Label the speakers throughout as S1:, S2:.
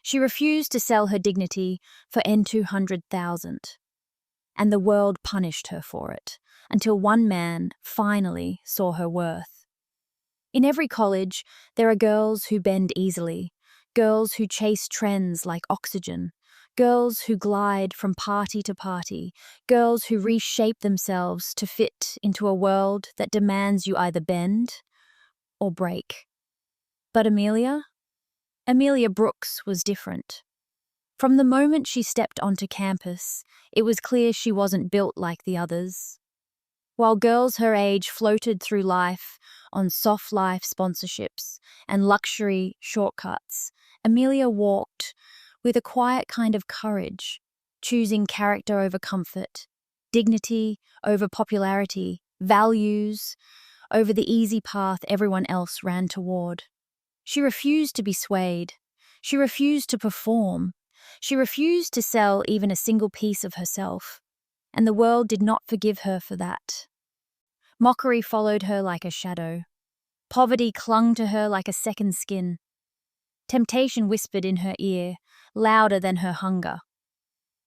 S1: She refused to sell her dignity for N200,000, and the world punished her for it, until one man finally saw her worth. In every college, there are girls who bend easily, girls who chase trends like oxygen, girls who glide from party to party, girls who reshape themselves to fit into a world that demands you either bend or break. But Amelia Brooks was different. From the moment she stepped onto campus, it was clear she wasn't built like the others. While girls her age floated through life on soft life sponsorships and luxury shortcuts, Amelia walked with a quiet kind of courage, choosing character over comfort, dignity over popularity, values over the easy path everyone else ran toward. She refused to be swayed. She refused to perform. She refused to sell even a single piece of herself, and the world did not forgive her for that. Mockery followed her like a shadow. Poverty clung to her like a second skin. Temptation whispered in her ear, louder than her hunger.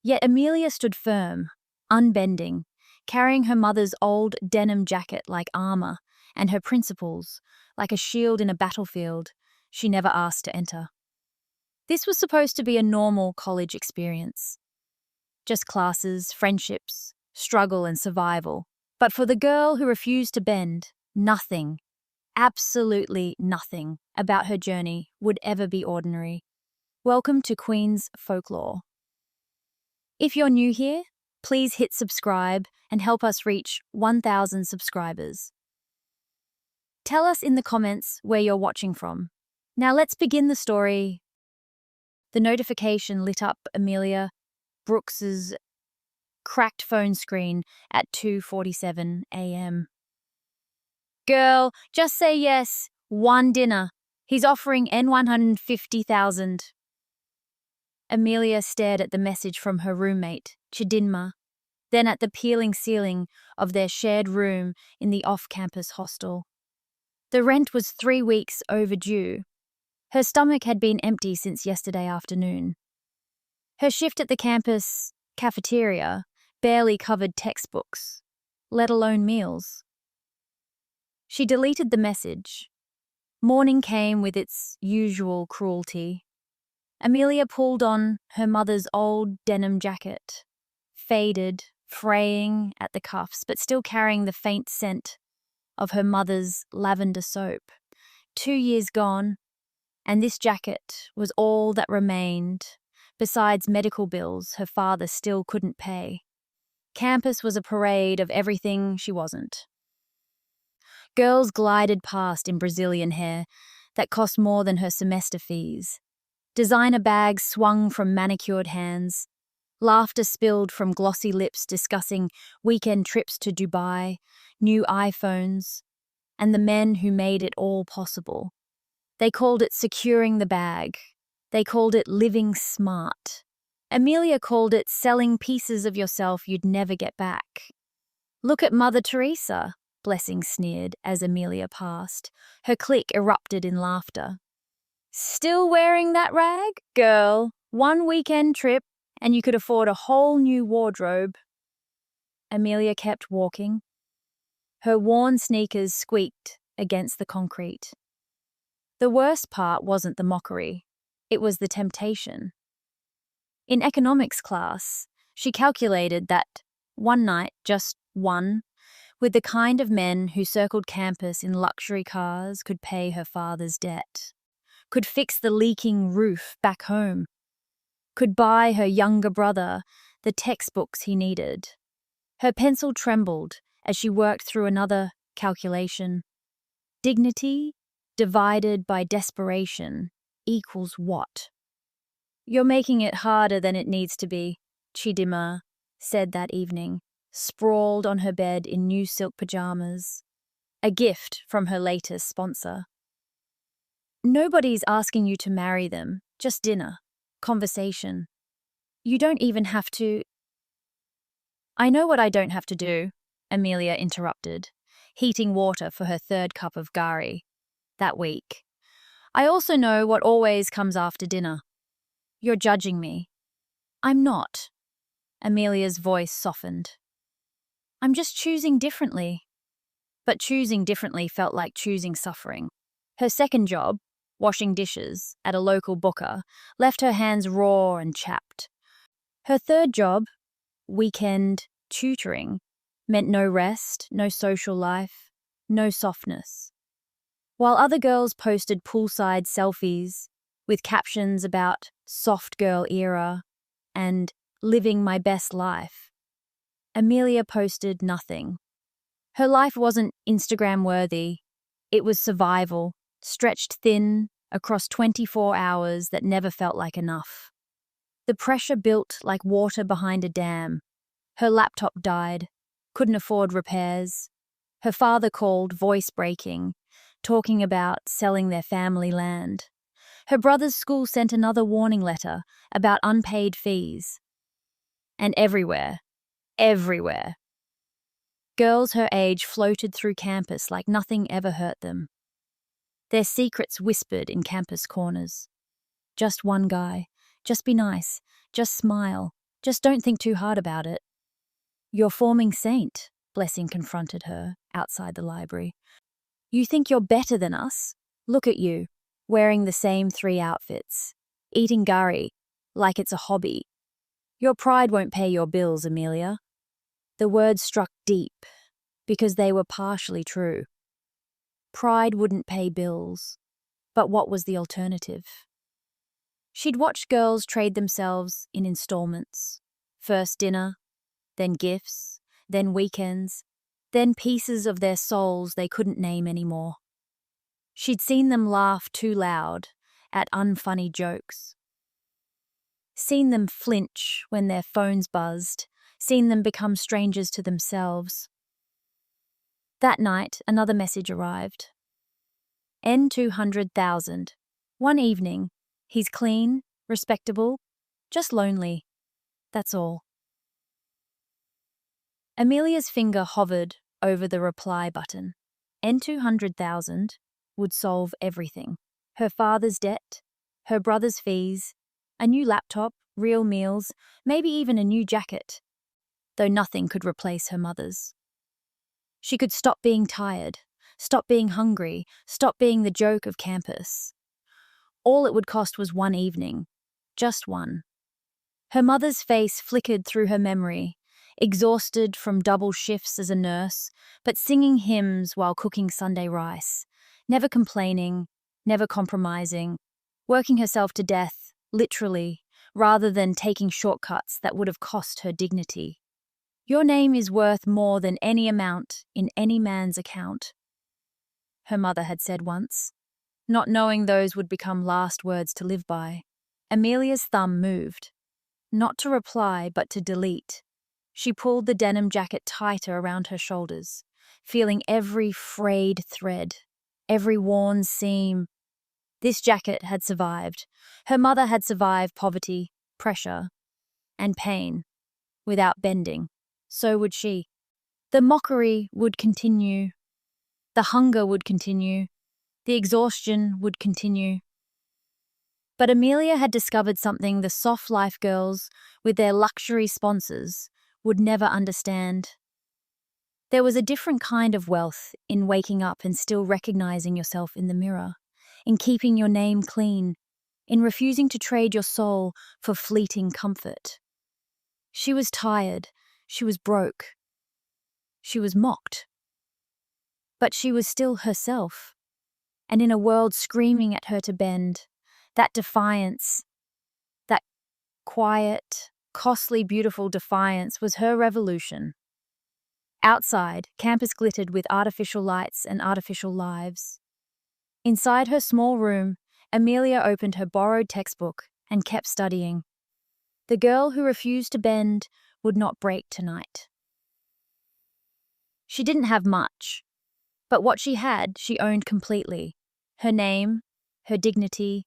S1: Yet Amelia stood firm, unbending, carrying her mother's old denim jacket like armor and her principles like a shield in a battlefield she never asked to enter. This was supposed to be a normal college experience. Just classes, friendships, struggle and survival. But for the girl who refused to bend, nothing, absolutely nothing about her journey would ever be ordinary. Welcome to Queen's Folklore. If you're new here, please hit subscribe and help us reach 1,000 subscribers. Tell us in the comments where you're watching from. Now let's begin the story. The notification lit up Amelia Brooks's cracked phone screen at 2:47 a.m. Girl, just say yes. One dinner. He's offering N150,000. Amelia stared at the message from her roommate, Chidinma, then at the peeling ceiling of their shared room in the off-campus hostel. The rent was 3 weeks overdue. Her stomach had been empty since yesterday afternoon. Her shift at the campus cafeteria barely covered textbooks, let alone meals. She deleted the message. Morning came with its usual cruelty. Amelia pulled on her mother's old denim jacket, faded, fraying at the cuffs, but still carrying the faint scent of her mother's lavender soap. 2 years gone, and this jacket was all that remained, besides medical bills her father still couldn't pay. Campus was a parade of everything she wasn't. Girls glided past in Brazilian hair that cost more than her semester fees. Designer bags swung from manicured hands. Laughter spilled from glossy lips discussing weekend trips to Dubai, new iPhones, and the men who made it all possible. They called it securing the bag. They called it living smart. Amelia called it selling pieces of yourself you'd never get back. Look at Mother Teresa, Blessing sneered as Amelia passed. Her clique erupted in laughter. Still wearing that rag? Girl, one weekend trip and you could afford a whole new wardrobe. Amelia kept walking. Her worn sneakers squeaked against the concrete. The worst part wasn't the mockery. It was the temptation. In economics class, she calculated that one night, just one, with the kind of men who circled campus in luxury cars could pay her father's debt, could fix the leaking roof back home, could buy her younger brother the textbooks he needed. Her pencil trembled as she worked through another calculation. Dignity divided by desperation equals what? You're making it harder than it needs to be, Chidinma said that evening, sprawled on her bed in new silk pajamas, a gift from her latest sponsor. Nobody's asking you to marry them, just dinner, conversation. You don't even have to. I know what I don't have to do, Amelia interrupted, heating water for her third cup of gari that week. I also know what always comes after dinner. You're judging me. I'm not. Amelia's voice softened. I'm just choosing differently. But choosing differently felt like choosing suffering. Her second job, washing dishes at a local booker, left her hands raw and chapped. Her third job, weekend tutoring, meant no rest, no social life, no softness. While other girls posted poolside selfies with captions about soft girl era and living my best life, Amelia posted nothing. Her life wasn't Instagram worthy. It was survival, stretched thin across 24 hours that never felt like enough. The pressure built like water behind a dam. Her laptop died, couldn't afford repairs. Her father called, voice breaking, talking about selling their family land. Her brother's school sent another warning letter about unpaid fees. And everywhere, girls her age floated through campus like nothing ever hurt them. Their secrets whispered in campus corners. Just one guy. Just be nice. Just smile. Just don't think too hard about it. You're forming saint, Blessing confronted her outside the library. You think you're better than us? Look at you, wearing the same 3 outfits, eating curry like it's a hobby. Your pride won't pay your bills, Amelia. The words struck deep because they were partially true. Pride wouldn't pay bills, but what was the alternative? She'd watched girls trade themselves in installments. First dinner, then gifts, then weekends, then pieces of their souls they couldn't name anymore. She'd seen them laugh too loud at unfunny jokes. Seen them flinch when their phones buzzed, seen them become strangers to themselves. That night, another message arrived. N200,000. One evening. He's clean, respectable, just lonely. That's all. Amelia's finger hovered over the reply button. N200,000 would solve everything. Her father's debt, her brother's fees, a new laptop, real meals, maybe even a new jacket, though nothing could replace her mother's. She could stop being tired, stop being hungry, stop being the joke of campus. All it would cost was one evening, just one. Her mother's face flickered through her memory, exhausted from double shifts as a nurse, but singing hymns while cooking Sunday rice, never complaining, never compromising, working herself to death, literally, rather than taking shortcuts that would have cost her dignity. Your name is worth more than any amount in any man's account, her mother had said once, not knowing those would become last words to live by. Amelia's thumb moved, not to reply but to delete. She pulled the denim jacket tighter around her shoulders, feeling every frayed thread, every worn seam. This jacket had survived. Her mother had survived poverty, pressure, and pain without bending. So would she. The mockery would continue. The hunger would continue. The exhaustion would continue. But Amelia had discovered something the soft life girls, with their luxury sponsors, would never understand. There was a different kind of wealth in waking up and still recognizing yourself in the mirror, in keeping your name clean, in refusing to trade your soul for fleeting comfort. She was tired. She was broke. She was mocked. But she was still herself. And in a world screaming at her to bend, that defiance, that quiet, costly, beautiful defiance was her revolution. Outside, campus glittered with artificial lights and artificial lives. Inside her small room, Amelia opened her borrowed textbook and kept studying. The girl who refused to bend would not break tonight. She didn't have much, but what she had, she owned completely. Her name, her dignity,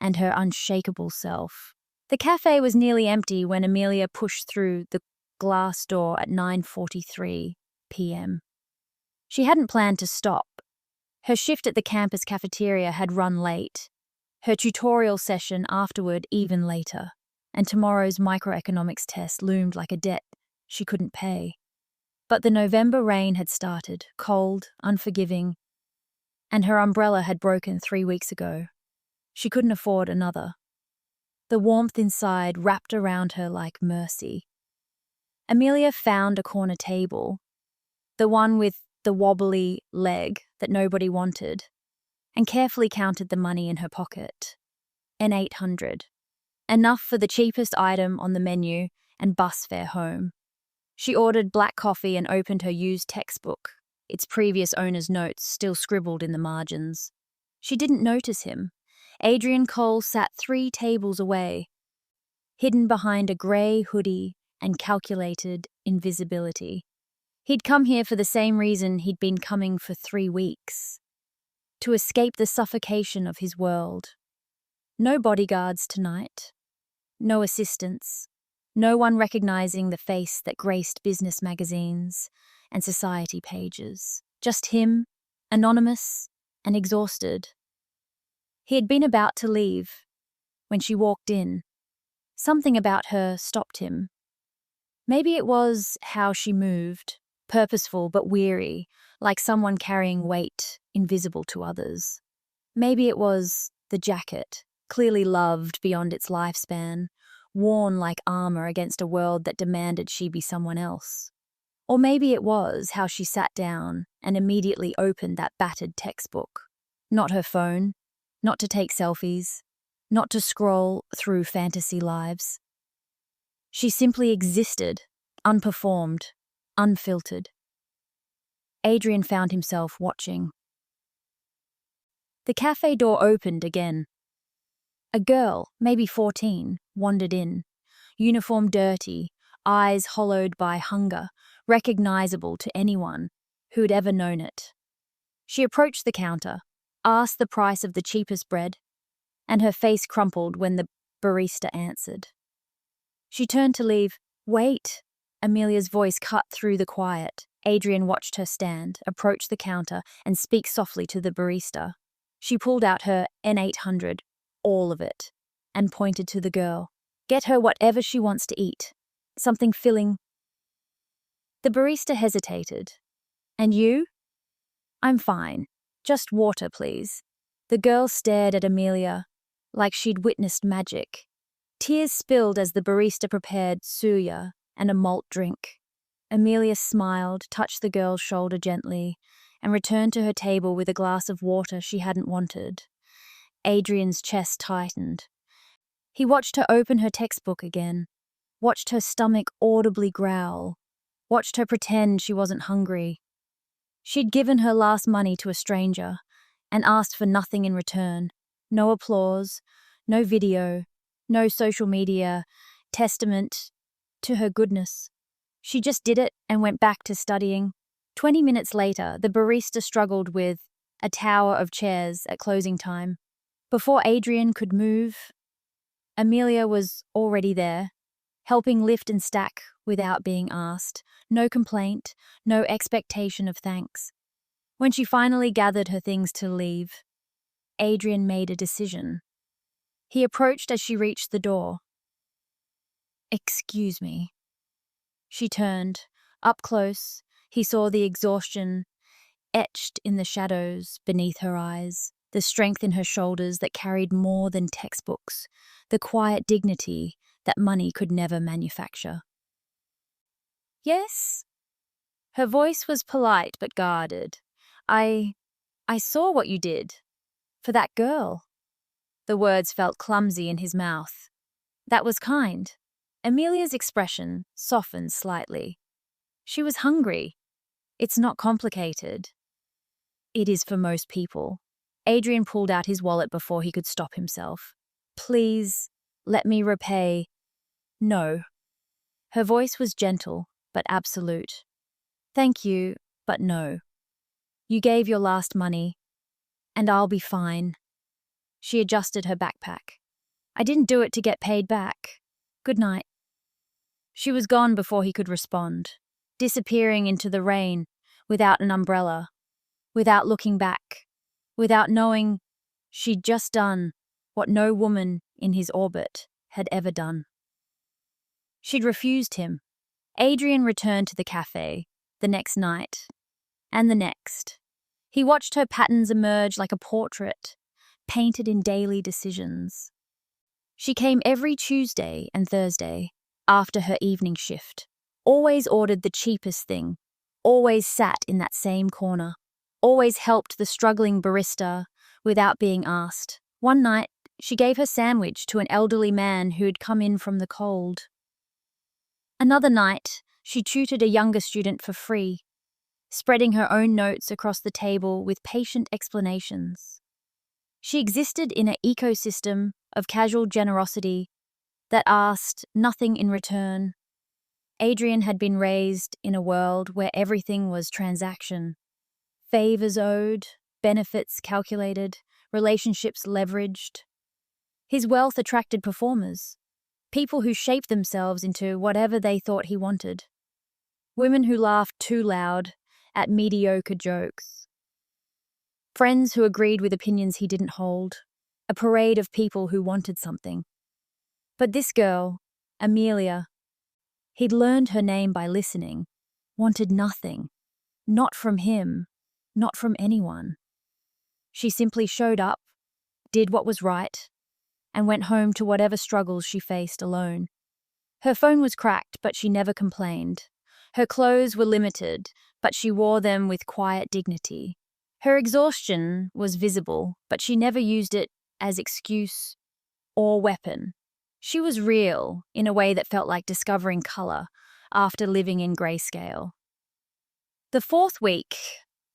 S1: and her unshakable self. The cafe was nearly empty when Amelia pushed through the glass door at 9:43 p.m. She hadn't planned to stop. Her shift at the campus cafeteria had run late. her tutorial session afterward even later, and tomorrow's microeconomics test loomed like a debt she couldn't pay. But the November rain had started, cold, unforgiving, and her umbrella had broken 3 weeks ago. She couldn't afford another. The warmth inside wrapped around her like mercy. Amelia found a corner table, the one with the wobbly leg that nobody wanted, and carefully counted the money in her pocket. An 800. Enough for the cheapest item on the menu and bus fare home. She ordered black coffee and opened her used textbook, its previous owner's notes still scribbled in the margins. She didn't notice him. Adrian Cole sat 3 tables away, hidden behind a grey hoodie and calculated invisibility. He'd come here for the same reason he'd been coming for 3 weeks. To escape the suffocation of his world. No bodyguards tonight. No assistants. No one recognizing the face that graced business magazines and society pages. Just him, anonymous and exhausted. He had been about to leave when she walked in. Something about her stopped him. Maybe it was how she moved, purposeful but weary, like someone carrying weight invisible to others. Maybe it was the jacket, clearly loved beyond its lifespan, worn like armor against a world that demanded she be someone else. Or maybe it was how she sat down and immediately opened that battered textbook. Not her phone, not to take selfies, not to scroll through fantasy lives. She simply existed, unperformed, unfiltered. Adrian found himself watching. The cafe door opened again. A girl, maybe 14, wandered in, uniform dirty, eyes hollowed by hunger, recognizable to anyone who'd ever known it. She approached the counter, asked the price of the cheapest bread, and her face crumpled when the barista answered. She turned to leave. "Wait!" Amelia's voice cut through the quiet. Adrian watched her stand, approach the counter, and speak softly to the barista. She pulled out her N800, all of it, and pointed to the girl. "Get her whatever she wants to eat. Something filling." The barista hesitated. "And you?" "I'm fine. Just water, please." The girl stared at Amelia like she'd witnessed magic. Tears spilled as the barista prepared suya and a malt drink. Amelia smiled, touched the girl's shoulder gently, and returned to her table with a glass of water she hadn't wanted. Adrian's chest tightened. He watched her open her textbook again, watched her stomach audibly growl, watched her pretend she wasn't hungry. She'd given her last money to a stranger and asked for nothing in return. No applause, no video, no social media testament to her goodness. She just did it and went back to studying. 20 minutes later, the barista struggled with a tower of chairs at closing time. Before Adrian could move, Amelia was already there, helping lift and stack without being asked. No complaint, no expectation of thanks. When she finally gathered her things to leave, Adrian made a decision. He approached as she reached the door. "Excuse me." She turned. Up close, he saw the exhaustion etched in the shadows beneath her eyes, the strength in her shoulders that carried more than textbooks, the quiet dignity that money could never manufacture. "Yes?" Her voice was polite but guarded. I saw what you did. For that girl." The words felt clumsy in his mouth. "That was kind." Amelia's expression softened slightly. She was hungry. "It's not complicated." "It is for most people." Adrian pulled out his wallet before he could stop himself. "Please, let me repay." "No." Her voice was gentle, but absolute. "Thank you, but no. You gave your last money, and I'll be fine." She adjusted her backpack. "I didn't do it to get paid back. Good night." She was gone before he could respond, disappearing into the rain without an umbrella, without looking back, without knowing she'd just done what no woman in his orbit had ever done. She'd refused him. Adrian returned to the cafe the next night, and the next. He watched her patterns emerge like a portrait, painted in daily decisions. She came every Tuesday and Thursday after her evening shift, always ordered the cheapest thing, always sat in that same corner, always helped the struggling barista without being asked. One night, she gave her sandwich to an elderly man who had come in from the cold. Another night, she tutored a younger student for free, spreading her own notes across the table with patient explanations. She existed in an ecosystem of casual generosity that asked nothing in return. Adrian had been raised in a world where everything was transaction. Favors owed, benefits calculated, relationships leveraged. His wealth attracted performers, people who shaped themselves into whatever they thought he wanted. Women who laughed too loud at mediocre jokes. Friends who agreed with opinions he didn't hold. A parade of people who wanted something. But this girl, Amelia, he'd learned her name by listening, wanted nothing. Not from him, not from anyone. She simply showed up, did what was right, and went home to whatever struggles she faced alone. Her phone was cracked, but she never complained. Her clothes were limited, but she wore them with quiet dignity. Her exhaustion was visible, but she never used it as excuse or weapon. She was real in a way that felt like discovering color after living in grayscale. The fourth week,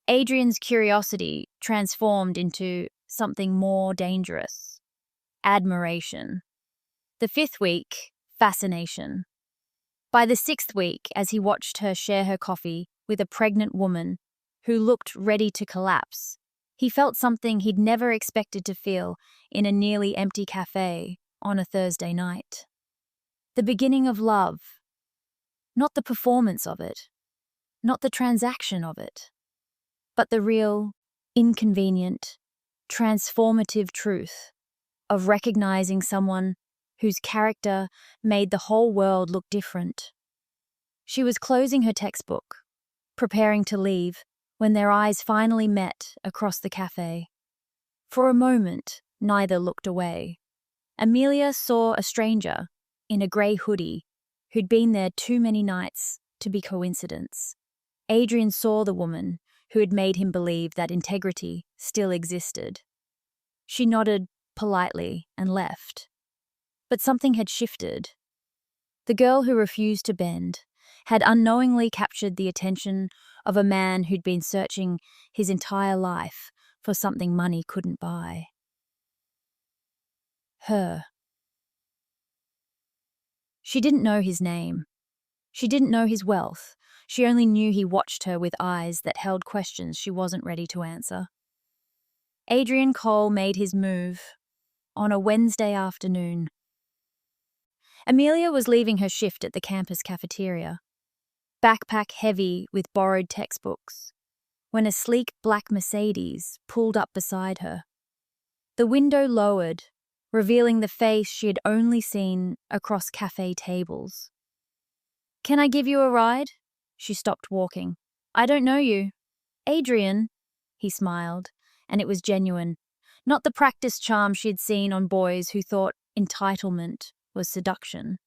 S1: Adrian's curiosity transformed into something more dangerous. Admiration. The fifth week, fascination. By the sixth week, as he watched her share her coffee with a pregnant woman who looked ready to collapse, he felt something he'd never expected to feel in a nearly empty cafe on a Thursday night. The beginning of love. Not the performance of it, not the transaction of it, but the real, inconvenient, transformative truth of recognizing someone whose character made the whole world look different. She was closing her textbook, preparing to leave, when their eyes finally met across the cafe. For a moment, neither looked away. Amelia saw a stranger in a grey hoodie who'd been there too many nights to be coincidence. Adrian saw the woman who had made him believe that integrity still existed. She nodded politely and left. But something had shifted. The girl who refused to bend had unknowingly captured the attention of a man who'd been searching his entire life for something money couldn't buy. Her. She didn't know his name. She didn't know his wealth. She only knew he watched her with eyes that held questions she wasn't ready to answer. Adrian Cole made his move on a Wednesday afternoon. Amelia was leaving her shift at the campus cafeteria, backpack heavy with borrowed textbooks, when a sleek black Mercedes pulled up beside her. The window lowered, revealing the face she had only seen across cafe tables. "Can I give you a ride?" She stopped walking. "I don't know you." "Adrian," he smiled, and it was genuine, not the practiced charm she had seen on boys who thought entitlement was seduction.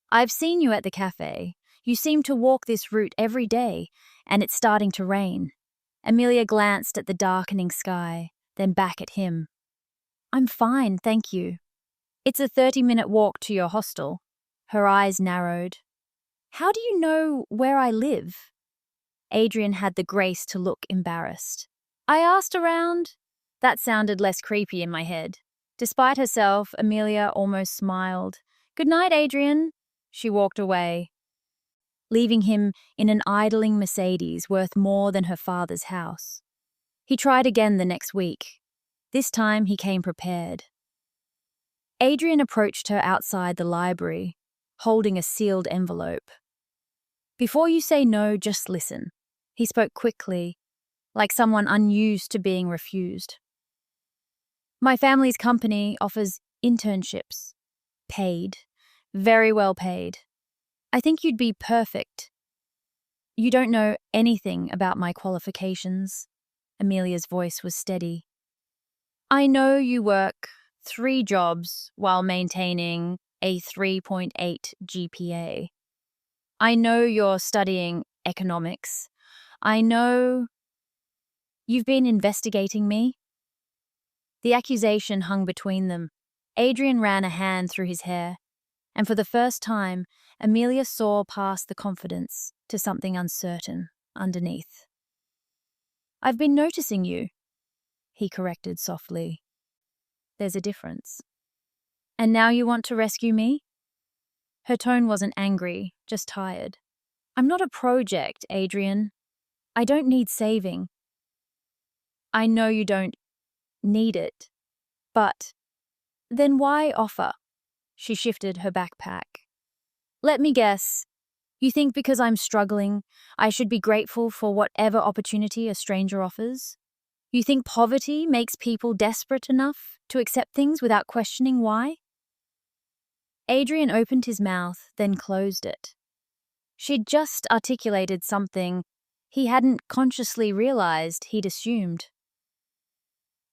S1: "I've seen you at the cafe. You seem to walk this route every day, and it's starting to rain." Amelia glanced at the darkening sky, then back at him. "I'm fine, thank you. It's a 30-minute walk to your hostel." Her eyes narrowed. "How do you know where I live?" Adrian had the grace to look embarrassed. "I asked around." That sounded less creepy in my head. Despite herself, Amelia almost smiled. "Good night, Adrian." She walked away, leaving him in an idling Mercedes worth more than her father's house. He tried again the next week. This time he came prepared. Adrian approached her outside the library, holding a sealed envelope. "Before you say no, just listen." He spoke quickly, like someone unused to being refused. My family's company offers internships. Paid. Very well paid. I think you'd be perfect. You don't know anything about my qualifications. Amelia's voice was steady. I know you work 3 jobs while maintaining a 3.8 GPA. I know you're studying economics. I know you've been investigating me. The accusation hung between them. Adrian ran a hand through his hair, and for the first time, Amelia saw past the confidence to something uncertain underneath. I've been noticing you, he corrected softly. There's a difference. And now you want to rescue me? Her tone wasn't angry, just tired. I'm not a project, Adrian. I don't need saving. I know you don't need it, but then why offer? She shifted her backpack. Let me guess. You think because I'm struggling, I should be grateful for whatever opportunity a stranger offers? You think poverty makes people desperate enough to accept things without questioning why? Adrian opened his mouth, then closed it. She'd just articulated something he hadn't consciously realized he'd assumed.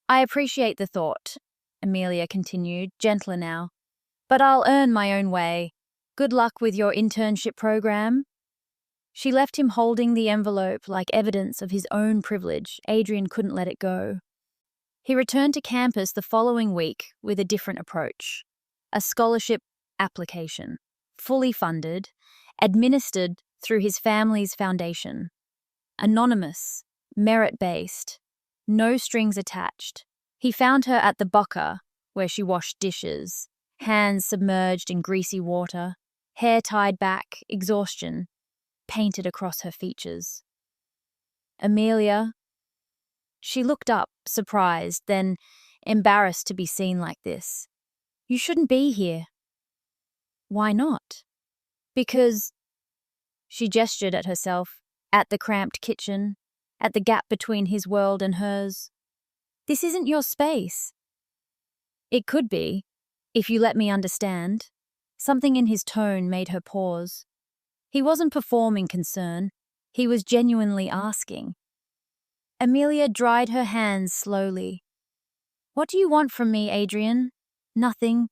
S1: I appreciate the thought, Amelia continued, gentler now. But I'll earn my own way. Good luck with your internship program. She left him holding the envelope like evidence of his own privilege. Adrian couldn't let it go. He returned to campus the following week with a different approach. A scholarship application, fully funded, administered through his family's foundation. Anonymous, merit-based, no strings attached. He found her at the Boca, where she washed dishes, hands submerged in greasy water, hair tied back, exhaustion painted across her features. Amelia. She looked up, surprised, then embarrassed to be seen like this. You shouldn't be here. Why not? Because, she gestured at herself, at the cramped kitchen, at the gap between his world and hers. This isn't your space. It could be, if you let me understand. Something in his tone made her pause. He wasn't performing concern. He was genuinely asking. Amelia dried her hands slowly. What do you want from me, Adrian? Nothing.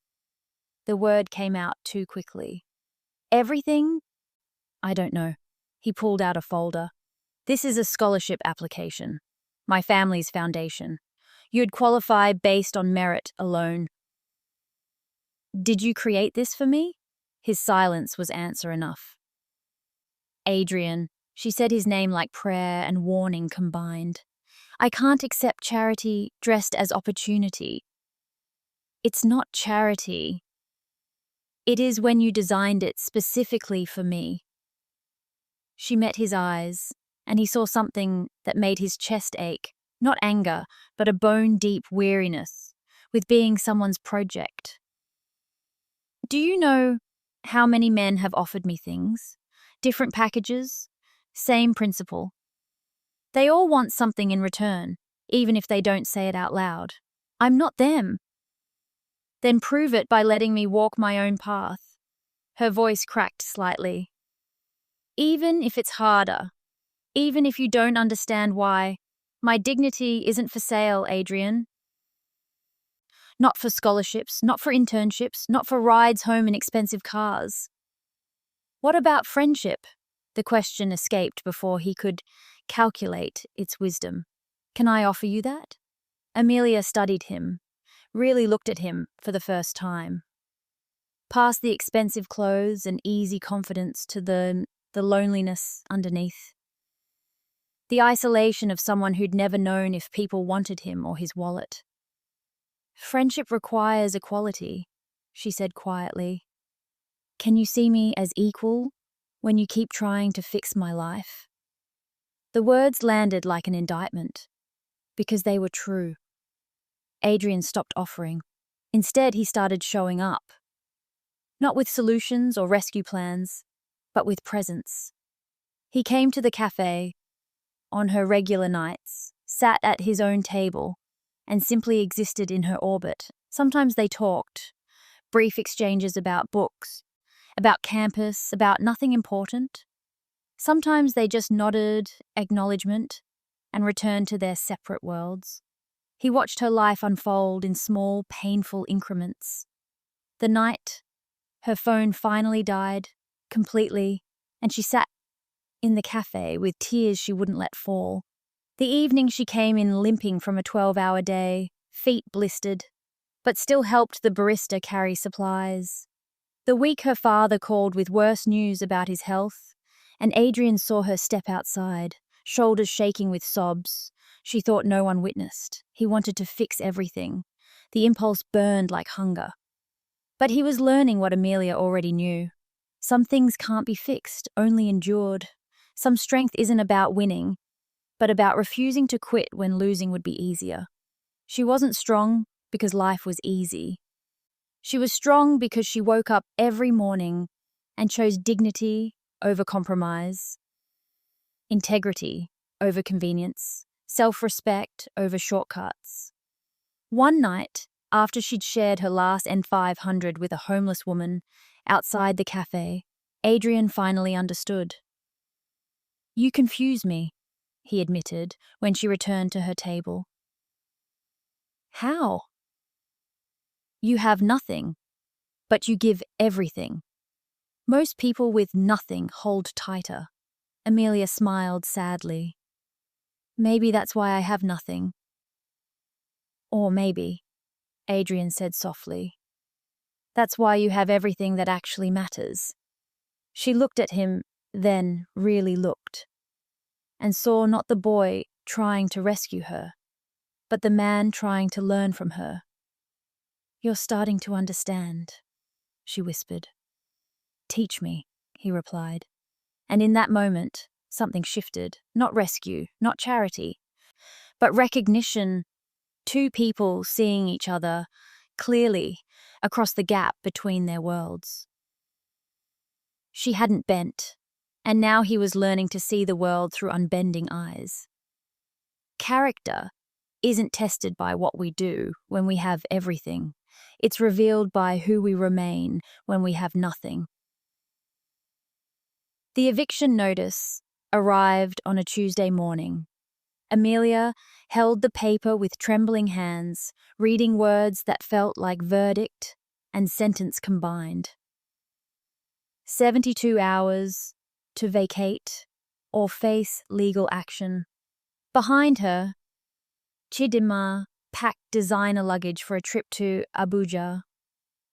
S1: The word came out too quickly. Everything? I don't know. He pulled out a folder. This is a scholarship application. My family's foundation. You'd qualify based on merit alone. Did you create this for me? His silence was answer enough. Adrian, she said his name like prayer and warning combined. I can't accept charity dressed as opportunity. It's not charity. It is when you designed it specifically for me. She met his eyes, and he saw something that made his chest ache, not anger, but a bone-deep weariness, with being someone's project. Do you know how many men have offered me things? Different packages, same principle. They all want something in return, even if they don't say it out loud. I'm not them. Then prove it by letting me walk my own path. Her voice cracked slightly. Even if it's harder, even if you don't understand why, my dignity isn't for sale, Adrian. Not for scholarships, not for internships, not for rides home in expensive cars. What about friendship? The question escaped before he could calculate its wisdom. Can I offer you that? Amelia studied him, really looked at him for the first time. Past the expensive clothes and easy confidence to the loneliness underneath. The isolation of someone who'd never known if people wanted him or his wallet. Friendship requires equality, she said quietly. Can you see me as equal when you keep trying to fix my life? The words landed like an indictment, because they were true. Adrian stopped offering. Instead, he started showing up. Not with solutions or rescue plans, but with presence. He came to the cafe, on her regular nights, sat at his own table, and simply existed in her orbit. Sometimes they talked, brief exchanges about books, about campus, about nothing important. Sometimes they just nodded acknowledgement and returned to their separate worlds. He watched her life unfold in small, painful increments. The night her phone finally died, completely, and she sat in the cafe with tears she wouldn't let fall. The evening she came in limping from a 12-hour day, feet blistered, but still helped the barista carry supplies. The week her father called with worse news about his health, and Adrian saw her step outside, shoulders shaking with sobs. She thought no one witnessed. He wanted to fix everything. The impulse burned like hunger. But he was learning what Amelia already knew. Some things can't be fixed, only endured. Some strength isn't about winning, but about refusing to quit when losing would be easier. She wasn't strong because life was easy. She was strong because she woke up every morning and chose dignity over compromise, integrity over convenience, self-respect over shortcuts. One night, after she'd shared her last N500 with a homeless woman outside the cafe, Adrian finally understood. "You confuse me," he admitted when she returned to her table. "How?" "You have nothing, but you give everything. Most people with nothing hold tighter." Amelia smiled sadly. "Maybe that's why I have nothing." "Or maybe," Adrian said softly, "that's why you have everything that actually matters." She looked at him, then really looked, and saw not the boy trying to rescue her, but the man trying to learn from her. "You're starting to understand," she whispered. "Teach me," he replied. And in that moment, something shifted. Not rescue, not charity, but recognition. Two people seeing each other clearly across the gap between their worlds. She hadn't bent, and now he was learning to see the world through unbending eyes. Character isn't tested by what we do when we have everything. It's revealed by who we remain when we have nothing. The eviction notice arrived on a Tuesday morning. Amelia held the paper with trembling hands, reading words that felt like verdict and sentence combined. 72 hours to vacate or face legal action. Behind her, Chidinma packed designer luggage for a trip to Abuja,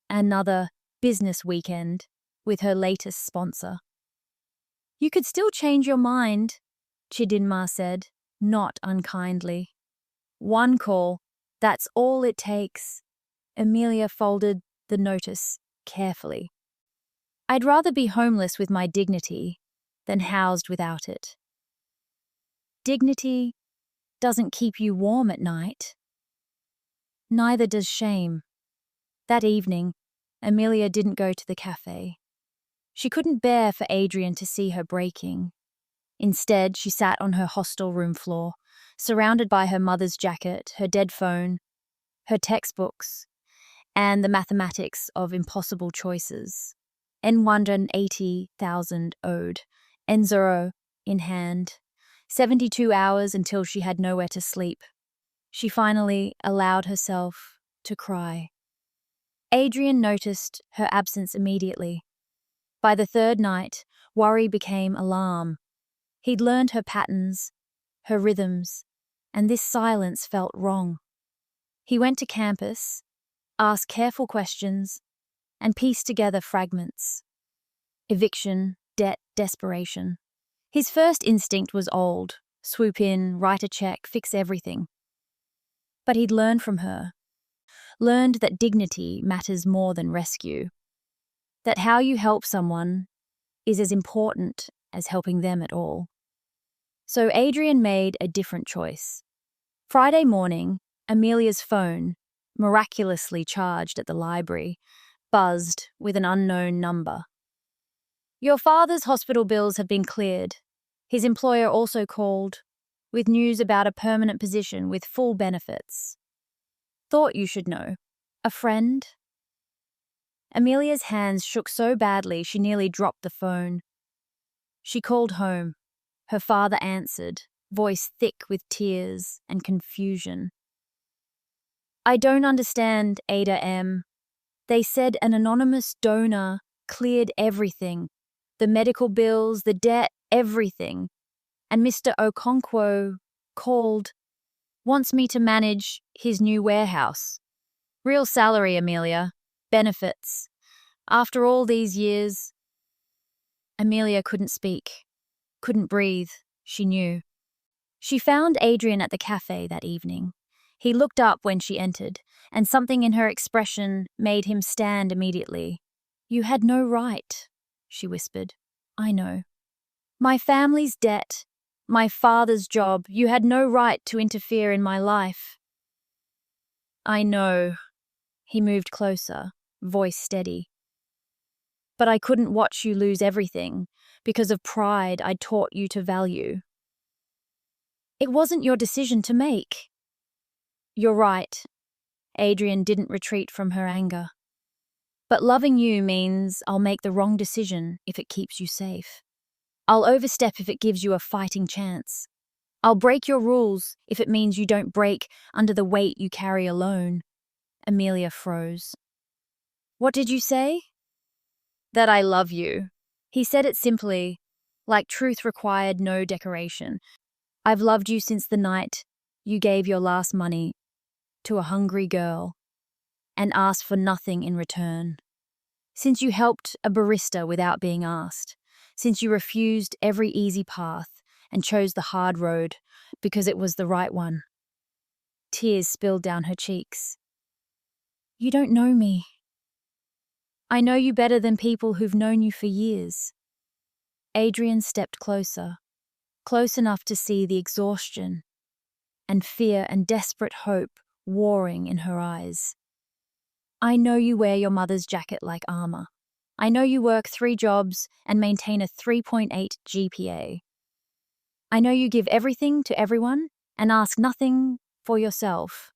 S1: another business weekend with her latest sponsor. "You could still change your mind," Chidinma said, not unkindly. "One call, that's all it takes." Amelia folded the notice carefully. "I'd rather be homeless with my dignity than housed without it." Dignity doesn't keep you warm at night. Neither does shame. That evening, Amelia didn't go to the cafe. She couldn't bear for Adrian to see her breaking. Instead, she sat on her hostel room floor, surrounded by her mother's jacket, her dead phone, her textbooks, and the mathematics of impossible choices. N180,000 owed, N0 in hand, 72 hours until she had nowhere to sleep. She finally allowed herself to cry. Adrian noticed her absence immediately. By the third night, worry became alarm. He'd learned her patterns, her rhythms, and this silence felt wrong. He went to campus, asked careful questions, and pieced together fragments. Eviction, debt, desperation. His first instinct was old: swoop in, write a check, fix everything. But he'd learned from her, learned that dignity matters more than rescue, that how you help someone is as important as helping them at all. So Adrian made a different choice. Friday morning, Amelia's phone, miraculously charged at the library, buzzed with an unknown number. "Your father's hospital bills have been cleared." His employer also called, with news about a permanent position with full benefits. thought you should know. A friend? Amelia's hands shook so badly she nearly dropped the phone. She called home. Her father answered, voice thick with tears and confusion. I don't understand, Ada M. They said an anonymous donor cleared everything. The medical bills, the debt, everything. And Mr. Okonkwo called, wants me to manage his new warehouse. Real salary, Amelia. Benefits. After all these years. Amelia couldn't speak. Couldn't breathe, she knew. She found Adrian at the cafe that evening. He looked up when she entered, and something in her expression made him stand immediately. You had no right, she whispered. I know. My family's debt, my father's job, you had no right to interfere in my life. I know. He moved closer, voice steady. But I couldn't watch you lose everything because of pride I'd taught you to value. It wasn't your decision to make. You're right. Adrian didn't retreat from her anger. But loving you means I'll make the wrong decision if it keeps you safe. I'll overstep if it gives you a fighting chance. I'll break your rules if it means you don't break under the weight you carry alone. Amelia froze. What did you say? That I love you. He said it simply, like truth required no decoration. I've loved you since the night you gave your last money to a hungry girl and asked for nothing in return. Since you helped a barista without being asked. Since you refused every easy path and chose the hard road because it was the right one. Tears spilled down her cheeks. You don't know me. I know you better than people who've known you for years. Adrian stepped closer, close enough to see the exhaustion and fear and desperate hope warring in her eyes. I know you wear your mother's jacket like armor. I know you work 3 jobs and maintain a 3.8 GPA. I know you give everything to everyone and ask nothing for yourself.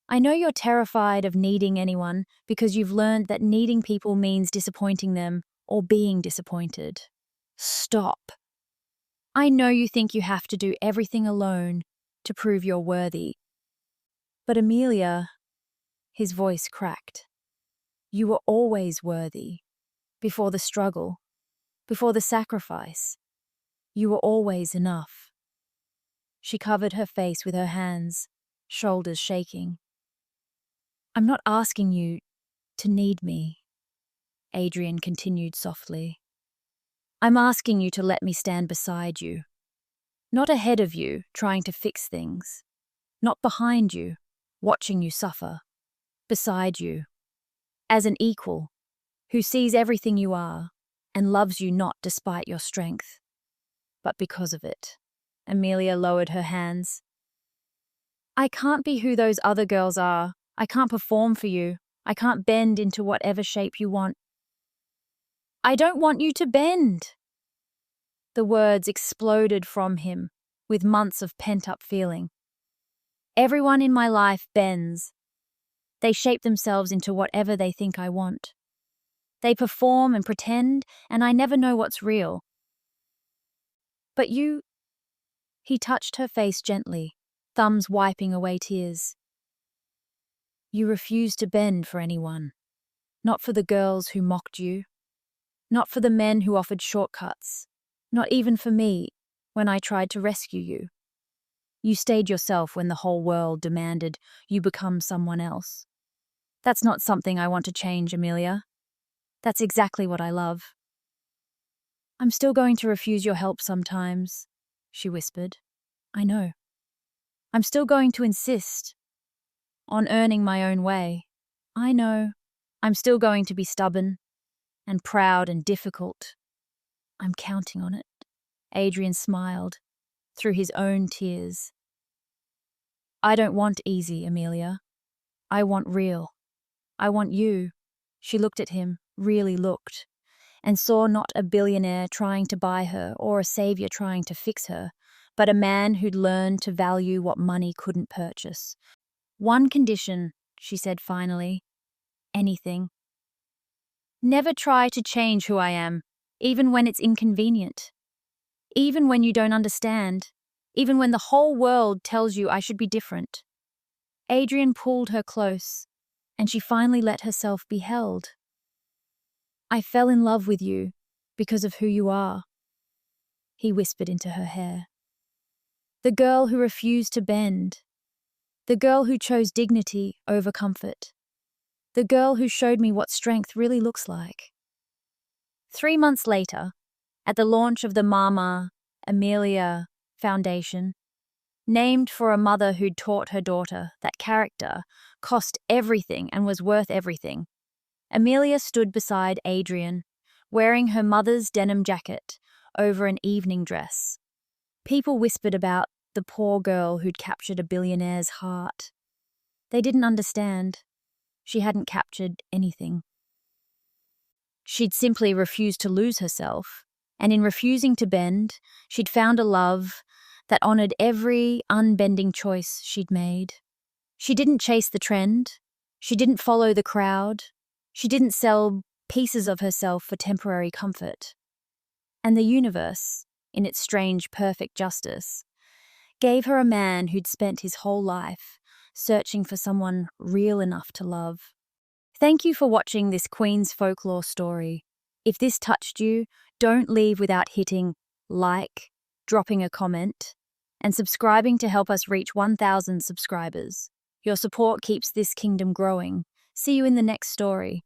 S1: I know you're terrified of needing anyone because you've learned that needing people means disappointing them or being disappointed. Stop. I know you think you have to do everything alone to prove you're worthy. But Amelia, his voice cracked. You were always worthy. Before the struggle, before the sacrifice, you were always enough. She covered her face with her hands, shoulders shaking. I'm not asking you to need me, Adrian continued softly. I'm asking you to let me stand beside you. Not ahead of you, trying to fix things. Not behind you, watching you suffer. Beside you, as an equal, who sees everything you are and loves you not despite your strength, but because of it. Amelia lowered her hands. I can't be who those other girls are. I can't perform for you. I can't bend into whatever shape you want. I don't want you to bend. The words exploded from him with months of pent-up feeling. Everyone in my life bends. They shape themselves into whatever they think I want. They perform and pretend, and I never know what's real. But you... He touched her face gently, thumbs wiping away tears. You refused to bend for anyone. Not for the girls who mocked you. Not for the men who offered shortcuts. Not even for me, when I tried to rescue you. You stayed yourself when the whole world demanded you become someone else. That's not something I want to change, Amelia. That's exactly what I love. I'm still going to refuse your help sometimes, she whispered. I know. I'm still going to insist on earning my own way. I know. I'm still going to be stubborn and proud and difficult. I'm counting on it. Adrian smiled through his own tears. I don't want easy, Amelia. I want real. I want you. She looked at him, really looked, and saw not a billionaire trying to buy her or a savior trying to fix her, but a man who'd learned to value what money couldn't purchase. "One condition," she said finally. "Anything. Never try to change who I am, even when it's inconvenient. Even when you don't understand. Even when the whole world tells you I should be different." Adrian pulled her close, and she finally let herself be held. "I fell in love with you because of who you are," he whispered into her hair. "The girl who refused to bend. The girl who chose dignity over comfort. The girl who showed me what strength really looks like." 3 months later, at the launch of the Mama Amelia Foundation, named for a mother who'd taught her daughter that character cost everything and was worth everything, Amelia stood beside Adrian, wearing her mother's denim jacket over an evening dress. People whispered about the poor girl who'd captured a billionaire's heart. They didn't understand. She hadn't captured anything. She'd simply refused to lose herself, and in refusing to bend, she'd found a love that honored every unbending choice she'd made. She didn't chase the trend. She didn't follow the crowd. She didn't sell pieces of herself for temporary comfort. And the universe, in its strange, perfect justice, gave her a man who'd spent his whole life searching for someone real enough to love. Thank you for watching this Queen's folklore story. If this touched you, don't leave without hitting like, dropping a comment, and subscribing to help us reach 1,000 subscribers. Your support keeps this kingdom growing. See you in the next story.